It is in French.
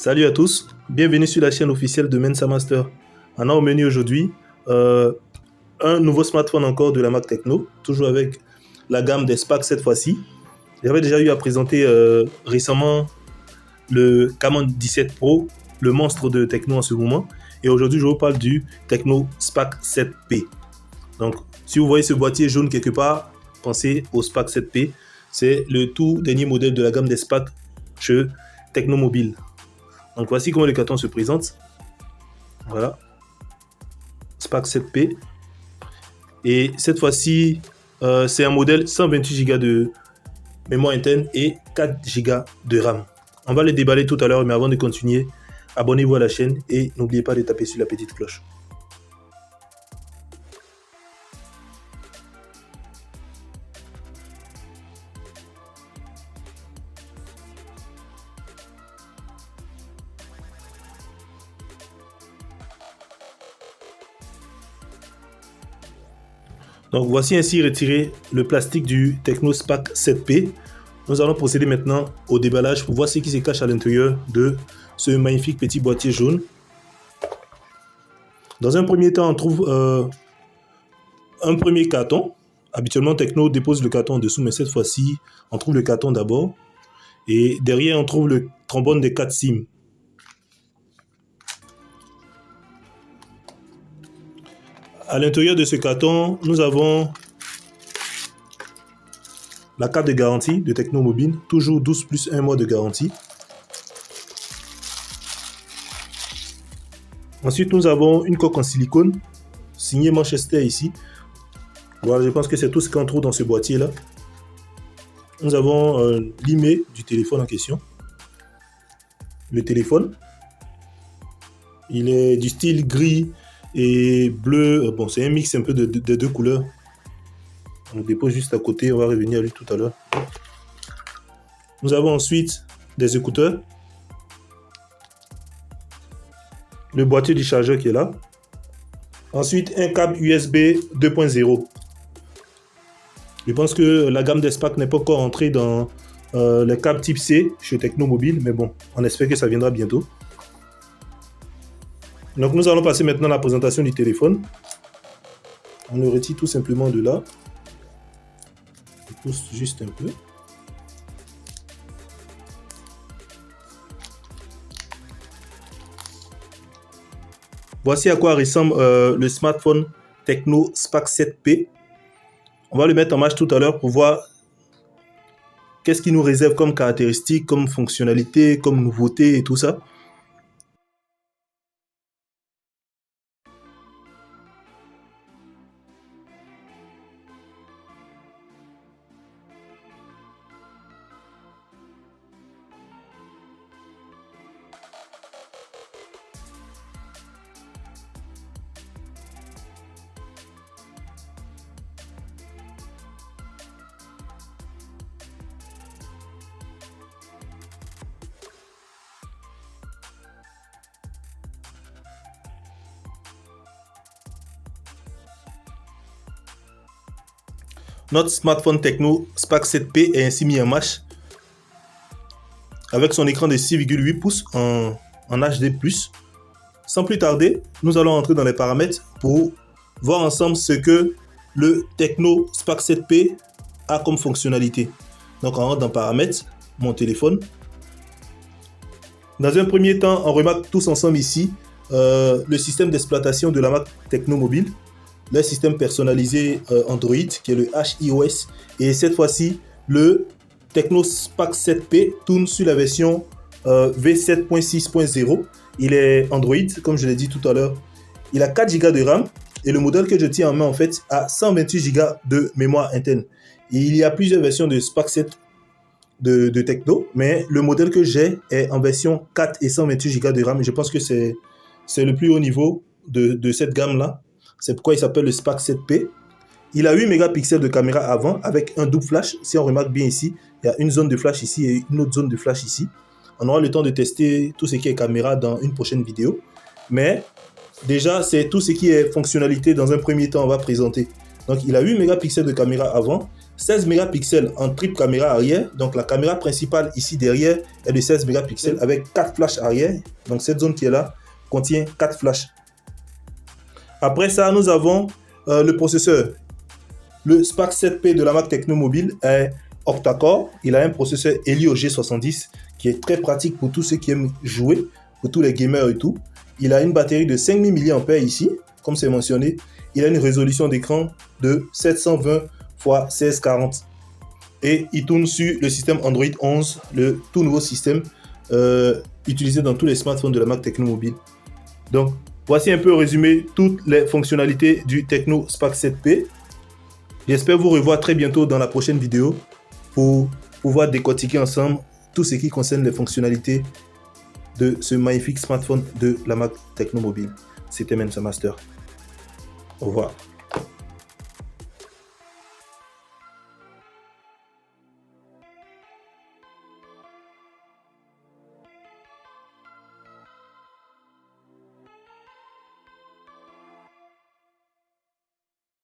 Salut à tous, bienvenue sur la chaîne officielle de Mensa Master. On a au menu aujourd'hui un nouveau smartphone encore de la marque Tecno, toujours avec la gamme des Spark cette fois-ci. J'avais déjà eu à présenter récemment le Camon 17 Pro, le monstre de Tecno en ce moment. Et aujourd'hui, je vous parle du Tecno Spark 7P. Donc, si vous voyez ce boîtier jaune quelque part, pensez au Spark 7P. C'est le tout dernier modèle de la gamme des Spark chez Tecno Mobile. Donc, voici comment le carton se présente. Voilà. Spark 7P. Et cette fois-ci, c'est un modèle 128 Go de mémoire interne et 4 Go de RAM. On va les déballer tout à l'heure, mais avant de continuer, abonnez-vous à la chaîne et n'oubliez pas de taper sur la petite cloche. Donc voici ainsi retiré le plastique du Tecno Spark 7P. Nous allons procéder maintenant au déballage pour voir ce qui se cache à l'intérieur de ce magnifique petit boîtier jaune. Dans un premier temps, on trouve un premier carton. Habituellement, Tecno dépose le carton en dessous, mais cette fois-ci, on trouve le carton d'abord. Et derrière, on trouve le trombone des 4 SIM. À l'intérieur de ce carton, nous avons la carte de garantie de Tecno Mobile, toujours 12 plus 1 mois de garantie. Ensuite, nous avons une coque en silicone, signée Manchester ici. Voilà, je pense que c'est tout ce qu'on trouve dans ce boîtier-là. Nous avons l'email du téléphone en question. Le téléphone, il est du style gris et bleu. Bon, c'est un mix un peu de deux couleurs. On le dépose juste à côté, on va revenir à lui tout à l'heure. Nous avons ensuite des écouteurs. Le boîtier du chargeur qui est là. Ensuite, un câble USB 2.0. Je pense que la gamme des Spark n'est pas encore entrée dans les câbles type C chez Tecno Mobile, mais bon, on espère que ça viendra bientôt. Donc nous allons passer maintenant à la présentation du téléphone. On le retire tout simplement de là. On pousse juste un peu. Voici à quoi ressemble le smartphone Tecno Spark 7P. On va le mettre en marche tout à l'heure pour voir qu'est-ce qu'il nous réserve comme caractéristiques, comme fonctionnalité, comme nouveauté et tout ça. Notre smartphone Tecno Spark 7P est ainsi mis en marche avec son écran de 6,8 pouces en HD+. Sans plus tarder, nous allons entrer dans les paramètres pour voir ensemble ce que le Tecno Spark 7P a comme fonctionnalité. Donc on rentre dans paramètres, mon téléphone. Dans un premier temps, on remarque tous ensemble ici le système d'exploitation de la marque Tecno Mobile. Le système personnalisé Android qui est le HiOS, et cette fois-ci le Tecno Spark 7P tourne sur la version V7.6.0. il est Android comme je l'ai dit tout à l'heure. Il a 4 Go de RAM et le modèle que je tiens en main en fait a 128 Go de mémoire interne. Et il y a plusieurs versions de Spark 7 de Tecno, mais le modèle que j'ai est en version 4 et 128 Go de RAM, et je pense que c'est le plus haut niveau de cette gamme là. C'est pourquoi il s'appelle le Spark 7P. Il a 8 mégapixels de caméra avant avec un double flash. Si on remarque bien ici, il y a une zone de flash ici et une autre zone de flash ici. On aura le temps de tester tout ce qui est caméra dans une prochaine vidéo. Mais déjà, c'est tout ce qui est fonctionnalité dans un premier temps on va présenter. Donc il a 8 mégapixels de caméra avant 16 mégapixels en triple caméra arrière. Donc la caméra principale ici derrière est de 16 mégapixels avec 4 flashs arrière. Donc cette zone qui est là contient 4 flashs. Après ça, nous avons le processeur. Le Spark 7P de la marque Tecno Mobile est octa-core. Il a un processeur Helio G70 qui est très pratique pour tous ceux qui aiment jouer, pour tous les gamers et tout. Il a une batterie de 5000 mAh ici, comme c'est mentionné. Il a une résolution d'écran de 720 x 1640. Et il tourne sur le système Android 11, le tout nouveau système utilisé dans tous les smartphones de la marque Tecno Mobile. Donc, voici un peu résumé toutes les fonctionnalités du Tecno Spark 7P. J'espère vous revoir très bientôt dans la prochaine vidéo pour pouvoir décortiquer ensemble tout ce qui concerne les fonctionnalités de ce magnifique smartphone de la marque Tecno Mobile. C'était Mensa Master. Au revoir.